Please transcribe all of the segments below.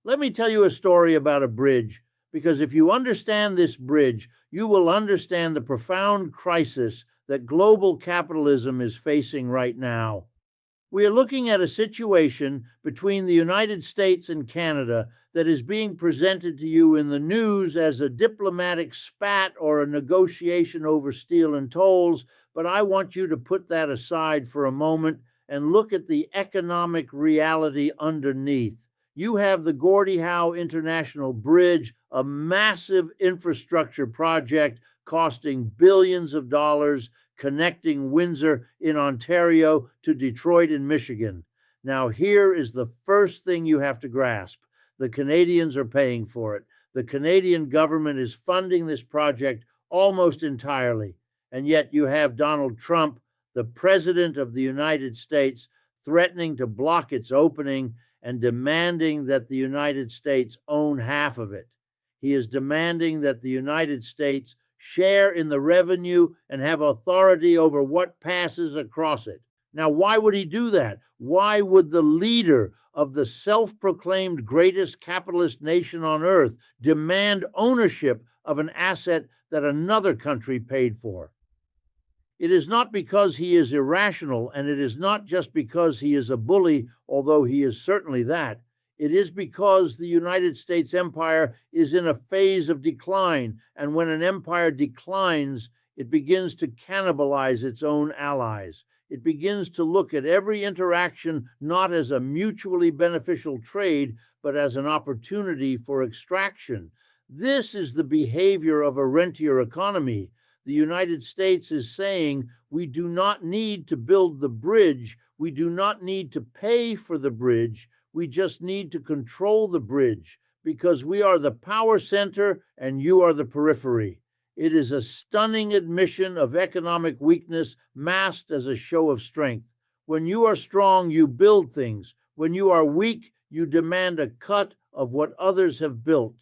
Let me tell you a story about a bridge, because if you understand this bridge, you will understand the profound crisis that global capitalism is facing right now. We are looking at a situation between the United States and Canada that is being presented to you in the news as a diplomatic spat or a negotiation over steel and tolls, but I want you to put that aside for a moment and look at the economic reality underneath. You have the Gordie Howe International Bridge, a massive infrastructure project costing billions of dollars, connecting Windsor in Ontario to Detroit in Michigan. Now, here is the first thing you have to grasp. The Canadians are paying for it. The Canadian government is funding this project almost entirely. And yet you have Donald Trump, the President of the United States, threatening to block its opening and demanding that the United States own half of it. He is demanding that the United States share in the revenue and have authority over what passes across it. Now, why would he do that? Why would the leader of the self-proclaimed greatest capitalist nation on earth demand ownership of an asset that another country paid for? It is not because he is irrational, and it is not just because he is a bully, although he is certainly that. It is because the United States empire is in a phase of decline, and when an empire declines, it begins to cannibalize its own allies. It begins to look at every interaction not as a mutually beneficial trade, but as an opportunity for extraction. This is the behavior of a rentier economy. The United States is saying, we do not need to build the bridge. We do not need to pay for the bridge. We just need to control the bridge because we are the power center and you are the periphery. It is a stunning admission of economic weakness masked as a show of strength. When you are strong, you build things. When you are weak, you demand a cut of what others have built.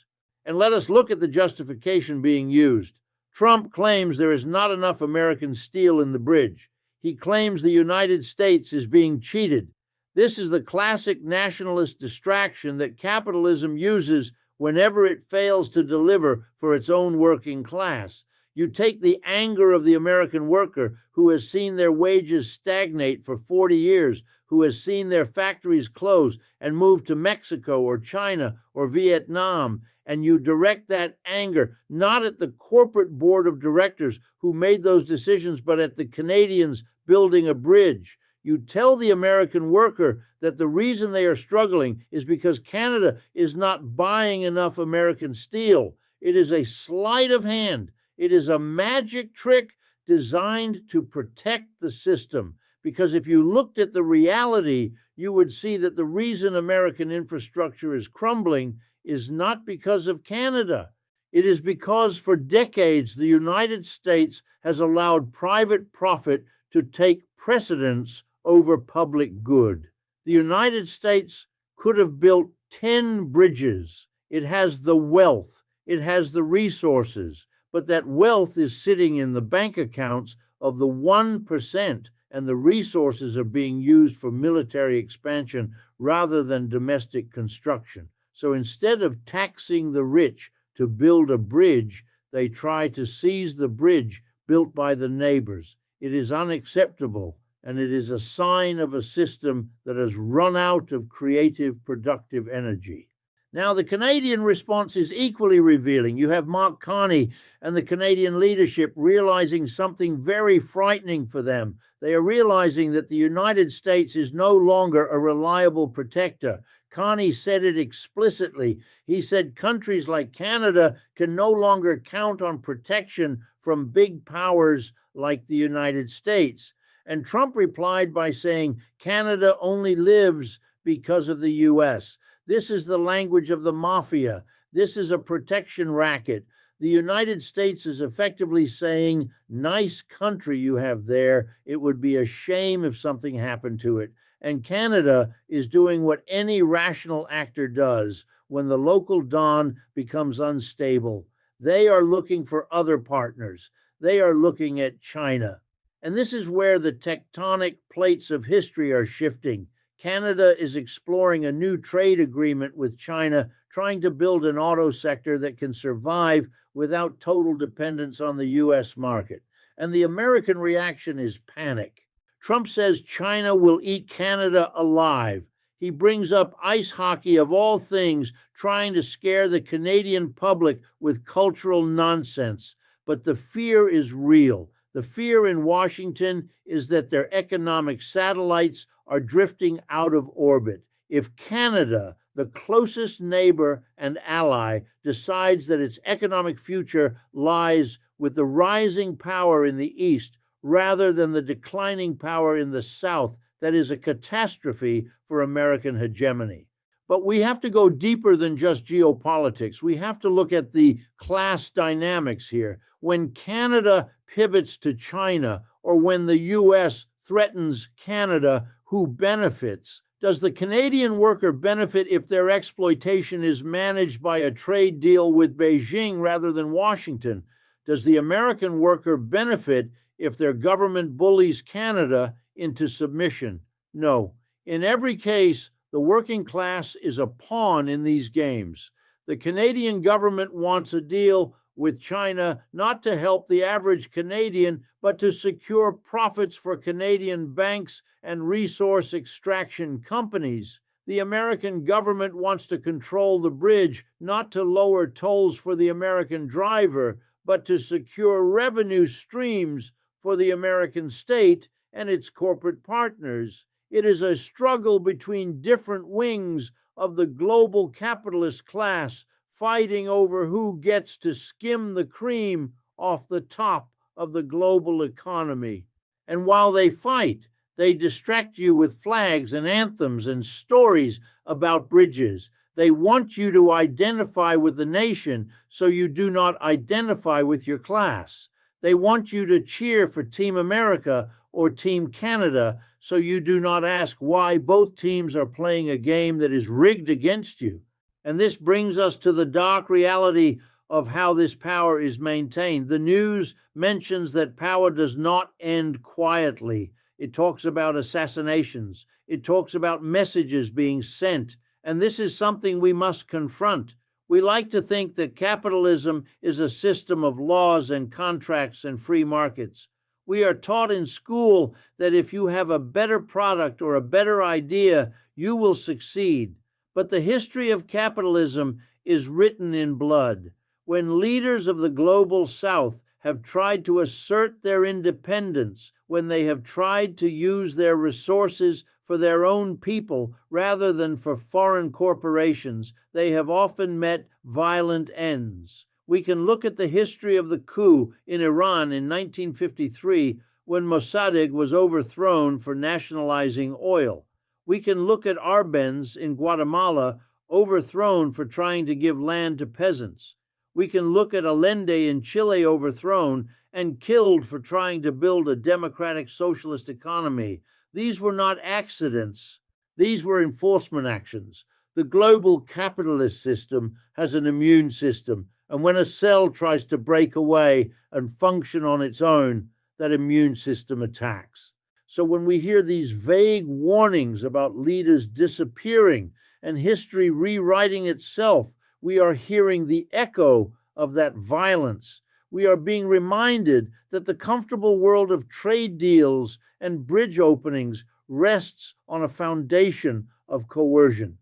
And let us look at the justification being used. Trump claims there is not enough American steel in the bridge. He claims the United States is being cheated. This is the classic nationalist distraction that capitalism uses whenever it fails to deliver for its own working class. You take the anger of the American worker who has seen their wages stagnate for 40 years, who has seen their factories close and move to Mexico or China or Vietnam, and you direct that anger not at the corporate board of directors who made those decisions, but at the Canadians building a bridge. You tell the American worker that the reason they are struggling is because Canada is not buying enough American steel. It is a sleight of hand. It is a magic trick designed to protect the system. Because if you looked at the reality, you would see that the reason American infrastructure is crumbling is not because of Canada. It is because for decades the United States has allowed private profit to take precedence over public good. The United States could have built 10 bridges. It has the wealth, it has the resources, but that wealth is sitting in the bank accounts of the 1%, and the resources are being used for military expansion rather than domestic construction. So instead of taxing the rich to build a bridge, they try to seize the bridge built by the neighbors. It is unacceptable, and it is a sign of a system that has run out of creative, productive energy. Now, the Canadian response is equally revealing. You have Mark Carney and the Canadian leadership realizing something very frightening for them. They are realizing that the United States is no longer a reliable protector. Carney said it explicitly. He said countries like Canada can no longer count on protection from big powers like the United States. And Trump replied by saying, Canada only lives because of the U.S. This is the language of the mafia. This is a protection racket. The United States is effectively saying, nice country you have there. It would be a shame if something happened to it. And Canada is doing what any rational actor does when the local Don becomes unstable. They are looking for other partners. They are looking at China. And this is where the tectonic plates of history are shifting. Canada is exploring a new trade agreement with China, trying to build an auto sector that can survive without total dependence on the U.S. market. And the American reaction is panic. Trump says China will eat Canada alive. He brings up ice hockey of all things, trying to scare the Canadian public with cultural nonsense. But the fear is real. The fear in Washington is that their economic satellites are drifting out of orbit. If Canada, the closest neighbor and ally, decides that its economic future lies with the rising power in the East rather than the declining power in the South, that is a catastrophe for American hegemony. But we have to go deeper than just geopolitics. We have to look at the class dynamics here. When Canada pivots to China, or when the U.S. threatens Canada, who benefits? Does the Canadian worker benefit if their exploitation is managed by a trade deal with Beijing rather than Washington? Does the American worker benefit if their government bullies Canada into submission? No. In every case, the working class is a pawn in these games. The Canadian government wants a deal with China not to help the average Canadian, but to secure profits for Canadian banks and resource extraction companies. The American government wants to control the bridge, not to lower tolls for the American driver, but to secure revenue streams for the American state and its corporate partners. It is a struggle between different wings of the global capitalist class, fighting over who gets to skim the cream off the top of the global economy. And while they fight, they distract you with flags and anthems and stories about bridges. They want you to identify with the nation so you do not identify with your class. They want you to cheer for Team America or Team Canada so you do not ask why both teams are playing a game that is rigged against you. And this brings us to the dark reality of how this power is maintained. The news mentions that power does not end quietly. It talks about assassinations. It talks about messages being sent. And this is something we must confront. We like to think that capitalism is a system of laws and contracts and free markets. We are taught in school that if you have a better product or a better idea, you will succeed. But the history of capitalism is written in blood. When leaders of the global South have tried to assert their independence, when they have tried to use their resources for their own people rather than for foreign corporations, they have often met violent ends. We can look at the history of the coup in Iran in 1953 when Mossadegh was overthrown for nationalizing oil. We can look at Arbenz in Guatemala, overthrown for trying to give land to peasants. We can look at Allende in Chile, overthrown and killed for trying to build a democratic socialist economy. These were not accidents. These were enforcement actions. The global capitalist system has an immune system, and when a cell tries to break away and function on its own, that immune system attacks. So when we hear these vague warnings about leaders disappearing and history rewriting itself, we are hearing the echo of that violence. We are being reminded that the comfortable world of trade deals and bridge openings rests on a foundation of coercion.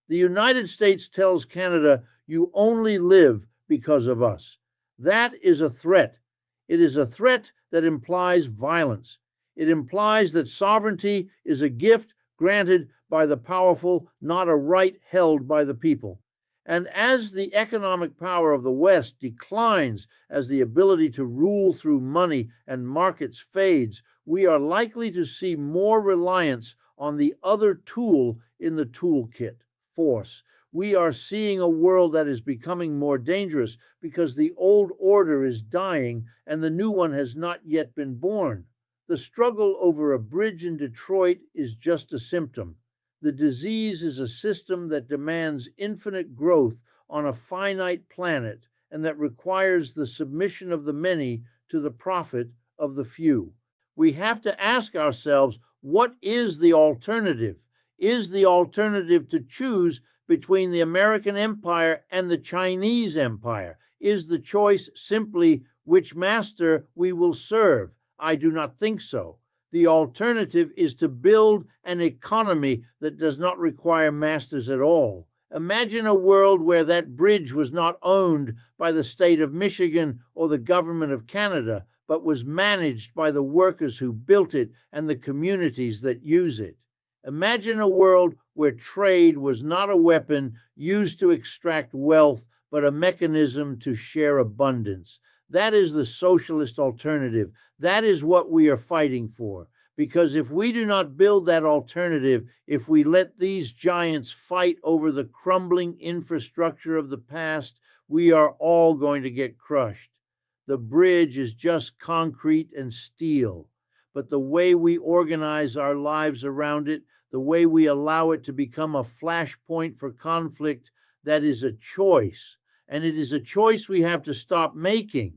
The United States tells Canada, you only live because of us. That is a threat. It is a threat that implies violence. It implies that sovereignty is a gift granted by the powerful, not a right held by the people. And as the economic power of the West declines, as the ability to rule through money and markets fades, we are likely to see more reliance on the other tool in the toolkit, force. We are seeing a world that is becoming more dangerous because the old order is dying and the new one has not yet been born. The struggle over a bridge in Detroit is just a symptom. The disease is a system that demands infinite growth on a finite planet and that requires the submission of the many to the profit of the few. We have to ask ourselves, what is the alternative? Is the alternative to choose between the American empire and the Chinese empire? Is the choice simply which master we will serve? I do not think so. The alternative is to build an economy that does not require masters at all. Imagine a world where that bridge was not owned by the state of Michigan or the government of Canada, but was managed by the workers who built it and the communities that use it. Imagine a world where trade was not a weapon used to extract wealth, but a mechanism to share abundance. That is the socialist alternative. That is what we are fighting for. Because if we do not build that alternative, if we let these giants fight over the crumbling infrastructure of the past, we are all going to get crushed. The bridge is just concrete and steel, but the way we organize our lives around it, the way we allow it to become a flashpoint for conflict, that is a choice. And it is a choice we have to stop making.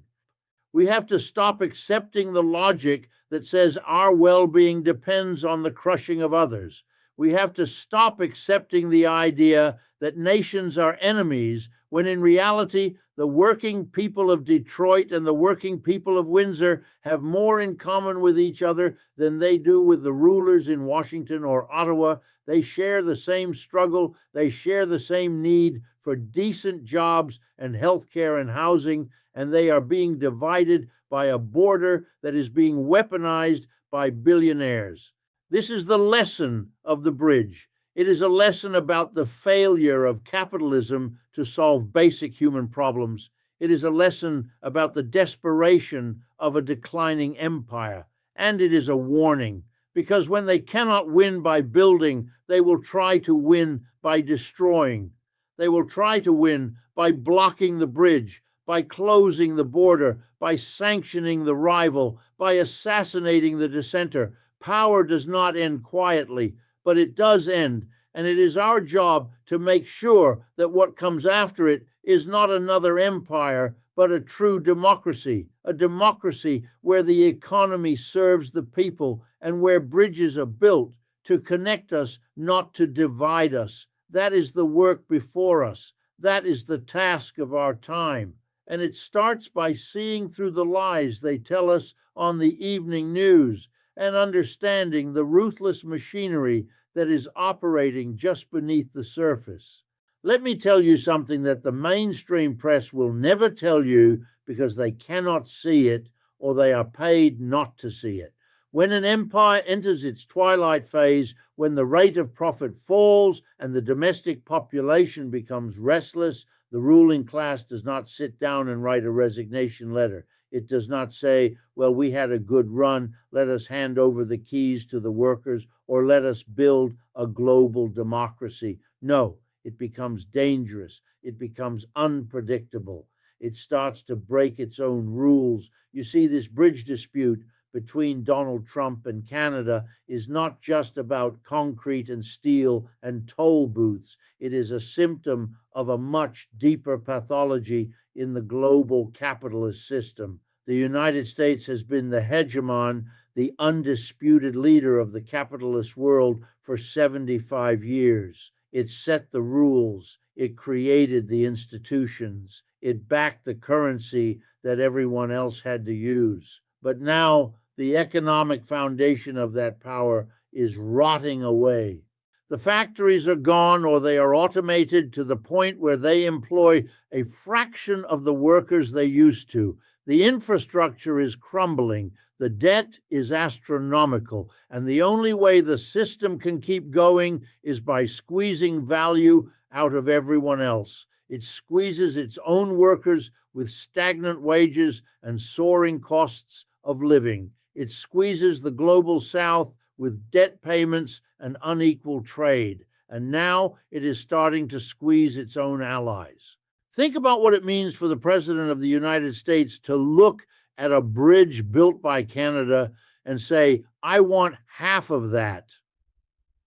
We have to stop accepting the logic that says our well-being depends on the crushing of others. We have to stop accepting the idea that nations are enemies, when in reality, the working people of Detroit and the working people of Windsor have more in common with each other than they do with the rulers in Washington or Ottawa. They share the same struggle. They share the same need for decent jobs and health care and housing, and they are being divided by a border that is being weaponized by billionaires. This is the lesson of the bridge. It is a lesson about the failure of capitalism to solve basic human problems. It is a lesson about the desperation of a declining empire. And it is a warning, because when they cannot win by building, they will try to win by destroying. They will try to win by blocking the bridge, by closing the border, by sanctioning the rival, by assassinating the dissenter. Power does not end quietly, but it does end, and it is our job to make sure that what comes after it is not another empire, but a true democracy, a democracy where the economy serves the people and where bridges are built to connect us, not to divide us. That is the work before us. That is the task of our time. And it starts by seeing through the lies they tell us on the evening news and understanding the ruthless machinery that is operating just beneath the surface. Let me tell you something that the mainstream press will never tell you because they cannot see it or they are paid not to see it. When an empire enters its twilight phase, when the rate of profit falls and the domestic population becomes restless, the ruling class does not sit down and write a resignation letter. It does not say, well, we had a good run, let us hand over the keys to the workers, or let us build a global democracy. No, it becomes dangerous. It becomes unpredictable. It starts to break its own rules. You see, this bridge dispute between Donald Trump and Canada is not just about concrete and steel and toll booths. It is a symptom of a much deeper pathology in the global capitalist system. The United States has been the hegemon, the undisputed leader of the capitalist world for 75 years. It set the rules. It created the institutions. It backed the currency that everyone else had to use. But now the economic foundation of that power is rotting away. The factories are gone or they are automated to the point where they employ a fraction of the workers they used to. The infrastructure is crumbling. The debt is astronomical. And the only way the system can keep going is by squeezing value out of everyone else. It squeezes its own workers with stagnant wages and soaring costs of living. It squeezes the global south with debt payments and unequal trade. And now it is starting to squeeze its own allies. Think about what it means for the President of the United States to look at a bridge built by Canada and say, I want half of that.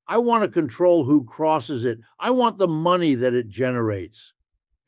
I want to control who crosses it. I want the money that it generates.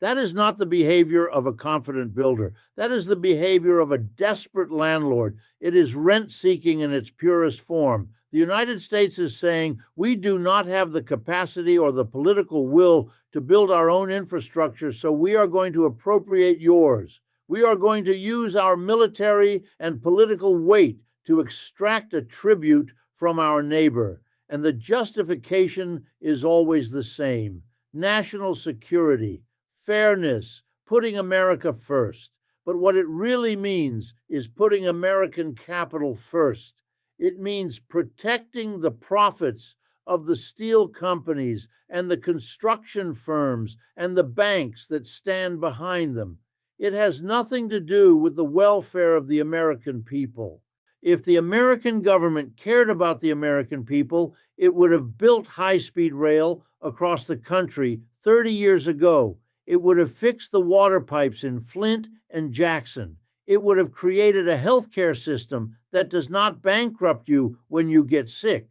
That is not the behavior of a confident builder. That is the behavior of a desperate landlord. It is rent-seeking in its purest form. The United States is saying we do not have the capacity or the political will to build our own infrastructure, so we are going to appropriate yours. We are going to use our military and political weight to extract a tribute from our neighbor. And the justification is always the same: national security, fairness, putting America first. But what it really means is putting American capital first. It means protecting the profits of the steel companies and the construction firms and the banks that stand behind them. It has nothing to do with the welfare of the American people. If the American government cared about the American people, it would have built high-speed rail across the country 30 years ago. It would have fixed the water pipes in Flint and Jackson. It would have created a healthcare system that does not bankrupt you when you get sick.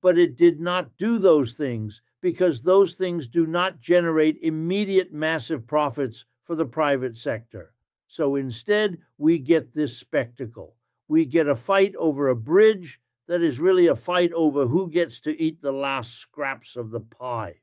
But it did not do those things because those things do not generate immediate massive profits for the private sector. So instead, we get this spectacle. We get a fight over a bridge that is really a fight over who gets to eat the last scraps of the pie.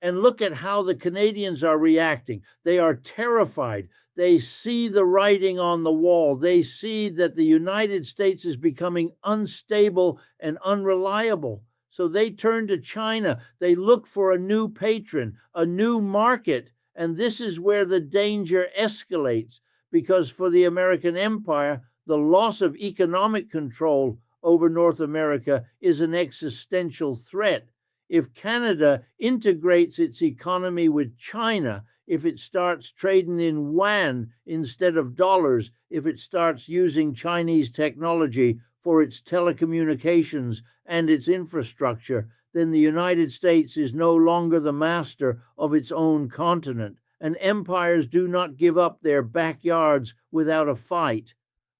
And look at how the Canadians are reacting. They are terrified. They see the writing on the wall. They see that the United States is becoming unstable and unreliable. So they turn to China. They look for a new patron, a new market. And this is where the danger escalates, because for the American empire, the loss of economic control over North America is an existential threat. If Canada integrates its economy with China, if it starts trading in yuan instead of dollars, if it starts using Chinese technology for its telecommunications and its infrastructure, then the United States is no longer the master of its own continent, and empires do not give up their backyards without a fight.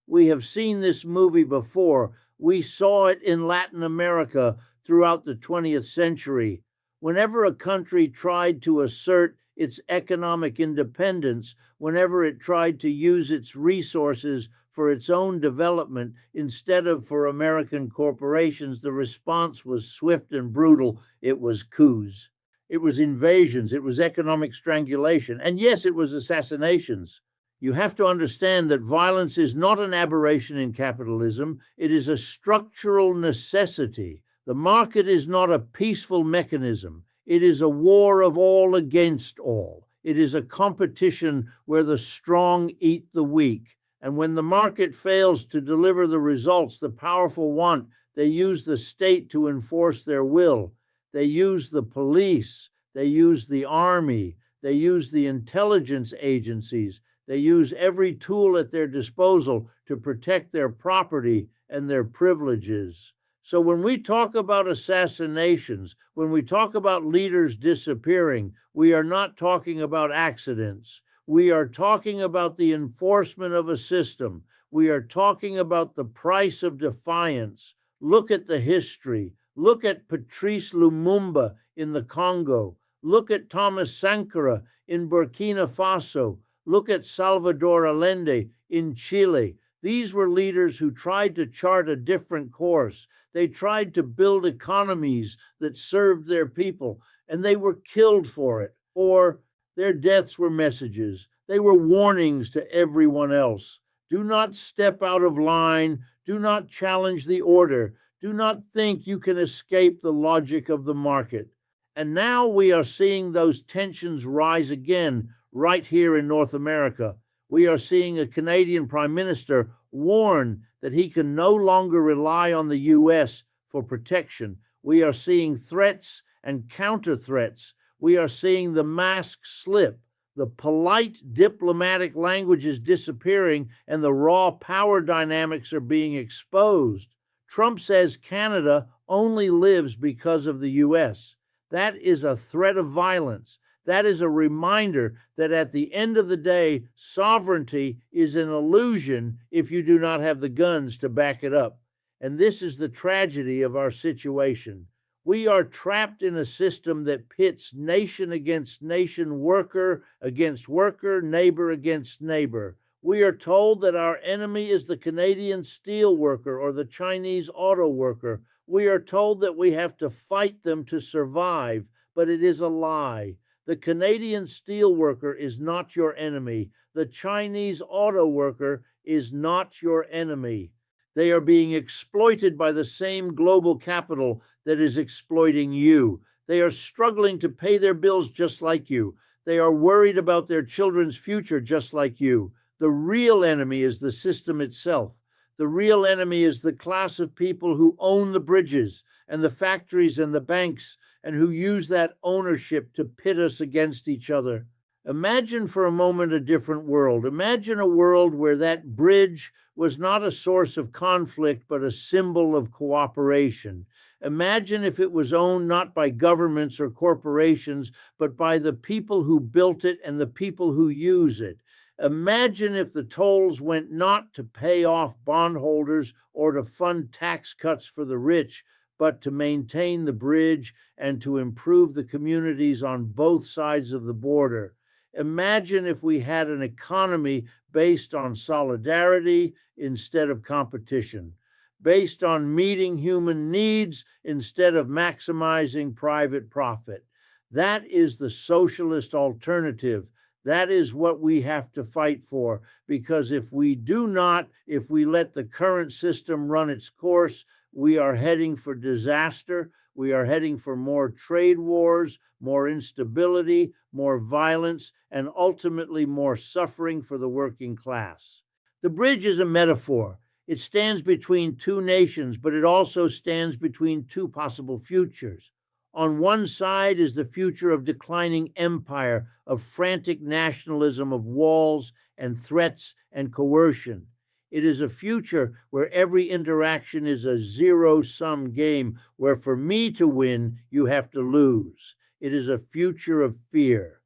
We have seen this movie before. We saw it in Latin America throughout the 20th century. Whenever a country tried to assert its economic independence, whenever it tried to use its resources for its own development instead of for American corporations, the response was swift and brutal. It was coups. It was invasions. It was economic strangulation. And yes, it was assassinations. You have to understand that violence is not an aberration in capitalism. It is a structural necessity. The market is not a peaceful mechanism. It is a war of all against all. It is a competition where the strong eat the weak. And when the market fails to deliver the results the powerful want, they use the state to enforce their will. They use the police. They use the army. They use the intelligence agencies. They use every tool at their disposal to protect their property and their privileges. So when we talk about assassinations, when we talk about leaders disappearing, we are not talking about accidents. We are talking about the enforcement of a system. We are talking about the price of defiance. Look at the history. Look at Patrice Lumumba in the Congo. Look at Thomas Sankara in Burkina Faso. Look at Salvador Allende in Chile. These were leaders who tried to chart a different course. They tried to build economies that served their people, and they were killed for it. Or their deaths were messages. They were warnings to everyone else. Do not step out of line. Do not challenge the order. Do not think you can escape the logic of the market. And now we are seeing those tensions rise again right here in North America. We are seeing a Canadian Prime Minister warn that he can no longer rely on the U.S. for protection. We are seeing threats and counter threats. We are seeing the mask slip. The polite diplomatic language is disappearing, and the raw power dynamics are being exposed. Trump says Canada only lives because of the U.S. That is a threat of violence. That is a reminder that at the end of the day, sovereignty is an illusion if you do not have the guns to back it up. And this is the tragedy of our situation. We are trapped in a system that pits nation against nation, worker against worker, neighbor against neighbor. We are told that our enemy is the Canadian steel worker or the Chinese auto worker, We are told that we have to fight them to survive, but it is a lie. The Canadian steelworker is not your enemy. The Chinese auto worker is not your enemy. They are being exploited by the same global capital that is exploiting you. They are struggling to pay their bills just like you. They are worried about their children's future just like you. The real enemy is the system itself. The real enemy is the class of people who own the bridges and the factories and the banks and who use that ownership to pit us against each other. Imagine for a moment a different world. Imagine a world where that bridge was not a source of conflict, but a symbol of cooperation. Imagine if it was owned not by governments or corporations, but by the people who built it and the people who use it. Imagine if the tolls went not to pay off bondholders or to fund tax cuts for the rich, but to maintain the bridge and to improve the communities on both sides of the border. Imagine if we had an economy based on solidarity instead of competition, based on meeting human needs instead of maximizing private profit. That is the socialist alternative. That is what we have to fight for, because if we do not, if we let the current system run its course, we are heading for disaster. We are heading for more trade wars, more instability, more violence, and ultimately more suffering for the working class. The bridge is a metaphor. It stands between two nations, but it also stands between two possible futures. On one side is the future of declining empire, of frantic nationalism, of walls and threats and coercion. It is a future where every interaction is a zero-sum game, where for me to win, you have to lose. It is a future of fear.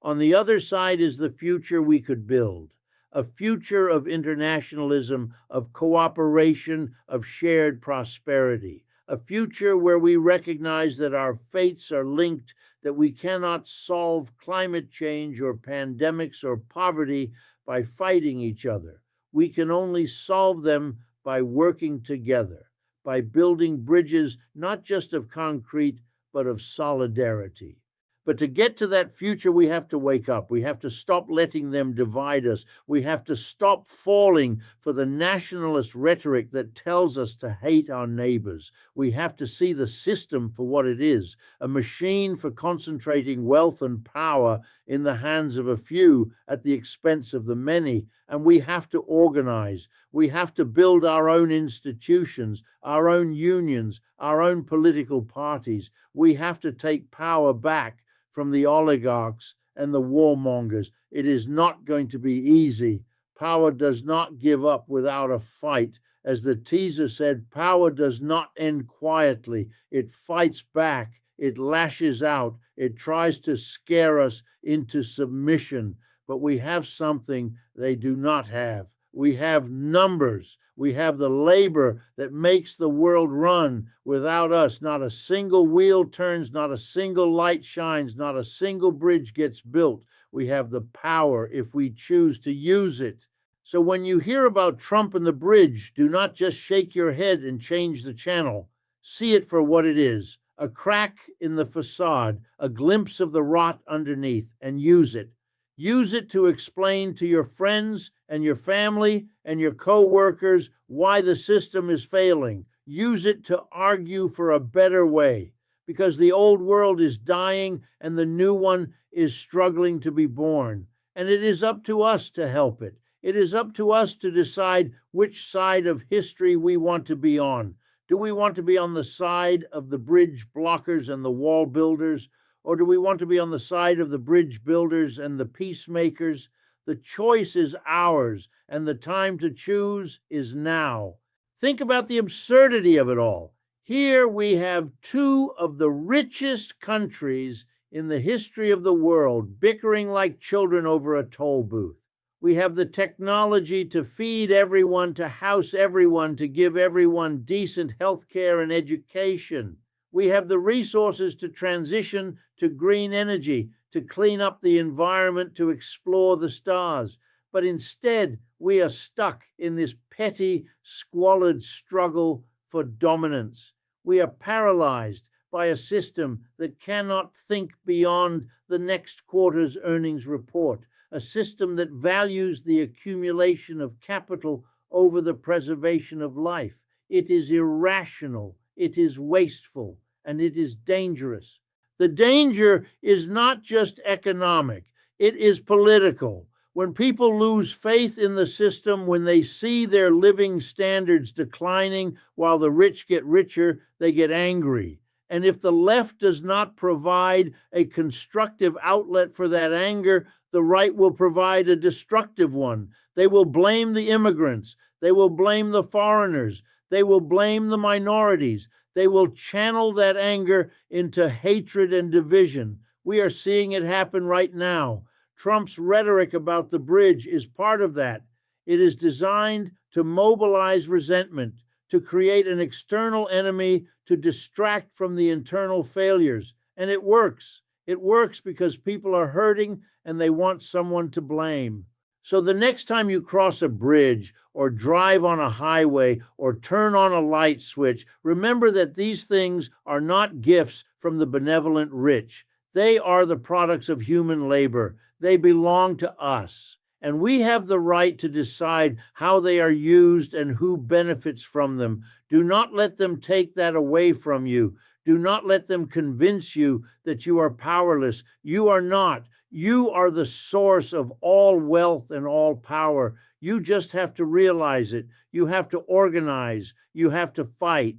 On the other side is the future we could build, a future of internationalism, of cooperation, of shared prosperity. A future where we recognize that our fates are linked, that we cannot solve climate change or pandemics or poverty by fighting each other. We can only solve them by working together, by building bridges not just of concrete, but of solidarity. But to get to that future, we have to wake up. We have to stop letting them divide us. We have to stop falling for the nationalist rhetoric that tells us to hate our neighbors. We have to see the system for what it is, a machine for concentrating wealth and power in the hands of a few at the expense of the many. And we have to organize. We have to build our own institutions, our own unions, our own political parties. We have to take power back from the oligarchs and the warmongers. It is not going to be easy. Power does not give up without a fight. As the teaser said, power does not end quietly. It fights back. It lashes out. It tries to scare us into submission. But we have something they do not have. We have numbers. We have the labor that makes the world run. Without us, not a single wheel turns, not a single light shines, not a single bridge gets built. We have the power if we choose to use it. So when you hear about Trump and the bridge, do not just shake your head and change the channel. See it for what it is, a crack in the facade, a glimpse of the rot underneath, and use it. Use it to explain to your friends and your family and your co-workers why the system is failing. Use it to argue for a better way, because the old world is dying and the new one is struggling to be born. And it is up to us to help it. It is up to us to decide which side of history we want to be on. Do we want to be on the side of the bridge blockers and the wall builders? Or do we want to be on the side of the bridge builders and the peacemakers? The choice is ours, and the time to choose is now. Think about the absurdity of it all. Here we have two of the richest countries in the history of the world bickering like children over a toll booth. We have the technology to feed everyone, to house everyone, to give everyone decent health care and education. We have the resources to transition to green energy, to clean up the environment, to explore the stars. But instead, we are stuck in this petty, squalid struggle for dominance. We are paralyzed by a system that cannot think beyond the next quarter's earnings report, a system that values the accumulation of capital over the preservation of life. It is irrational, it is wasteful, and it is dangerous. The danger is not just economic, it is political. When people lose faith in the system, when they see their living standards declining while the rich get richer, they get angry. And if the left does not provide a constructive outlet for that anger, the right will provide a destructive one. They will blame the immigrants. They will blame the foreigners. They will blame the minorities. They will channel that anger into hatred and division. We are seeing it happen right now. Trump's rhetoric about the bridge is part of that. It is designed to mobilize resentment, to create an external enemy, to distract from the internal failures. And it works. It works because people are hurting and they want someone to blame. So the next time you cross a bridge or drive on a highway or turn on a light switch, remember that these things are not gifts from the benevolent rich. They are the products of human labor. They belong to us. And we have the right to decide how they are used and who benefits from them. Do not let them take that away from you. Do not let them convince you that you are powerless. You are not. You are the source of all wealth and all power. You just have to realize it. You have to organize. You have to fight.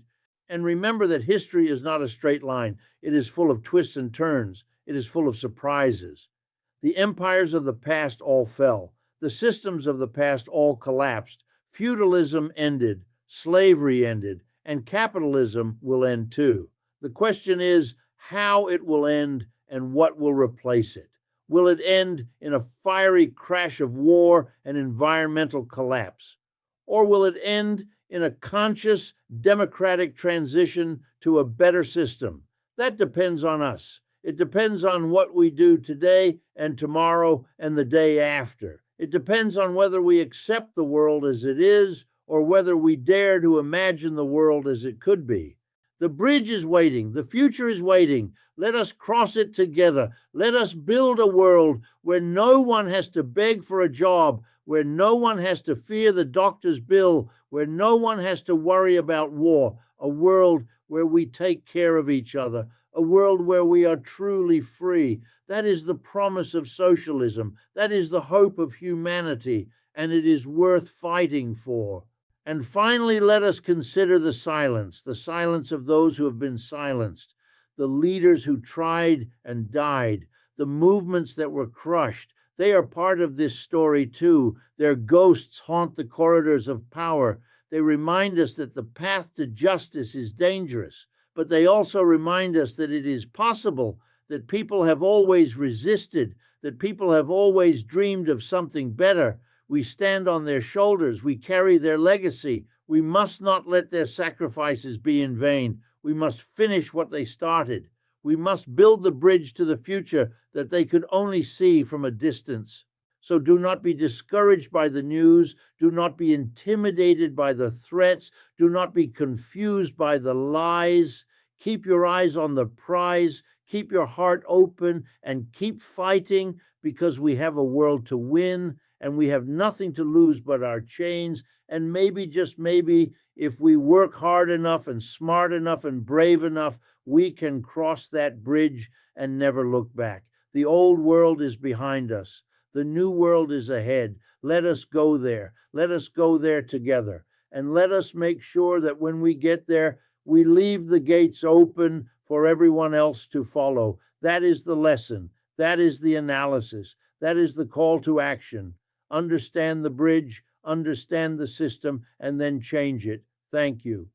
And remember that history is not a straight line. It is full of twists and turns. It is full of surprises. The empires of the past all fell. The systems of the past all collapsed. Feudalism ended. Slavery ended. And capitalism will end too. The question is how it will end and what will replace it. Will it end in a fiery crash of war and environmental collapse? Or will it end in a conscious democratic transition to a better system? That depends on us. It depends on what we do today and tomorrow and the day after. It depends on whether we accept the world as it is or whether we dare to imagine the world as it could be. The bridge is waiting. The future is waiting. Let us cross it together. Let us build a world where no one has to beg for a job, where no one has to fear the doctor's bill, where no one has to worry about war, a world where we take care of each other, a world where we are truly free. That is the promise of socialism. That is the hope of humanity, and it is worth fighting for. And finally, let us consider the silence of those who have been silenced, the leaders who tried and died, the movements that were crushed. They are part of this story too. Their ghosts haunt the corridors of power. They remind us that the path to justice is dangerous, but they also remind us that it is possible, that people have always resisted, that people have always dreamed of something better. We stand on their shoulders. We carry their legacy. We must not let their sacrifices be in vain. We must finish what they started. We must build the bridge to the future that they could only see from a distance. So do not be discouraged by the news. Do not be intimidated by the threats. Do not be confused by the lies. Keep your eyes on the prize. Keep your heart open and keep fighting, because we have a world to win and we have nothing to lose but our chains. And maybe, just maybe, if we work hard enough and smart enough and brave enough, we can cross that bridge and never look back. The old world is behind us. The new world is ahead. Let us go there. Let us go there together. And let us make sure that when we get there, we leave the gates open for everyone else to follow. That is the lesson. That is the analysis. That is the call to action. Understand the bridge, understand the system, and then change it. Thank you.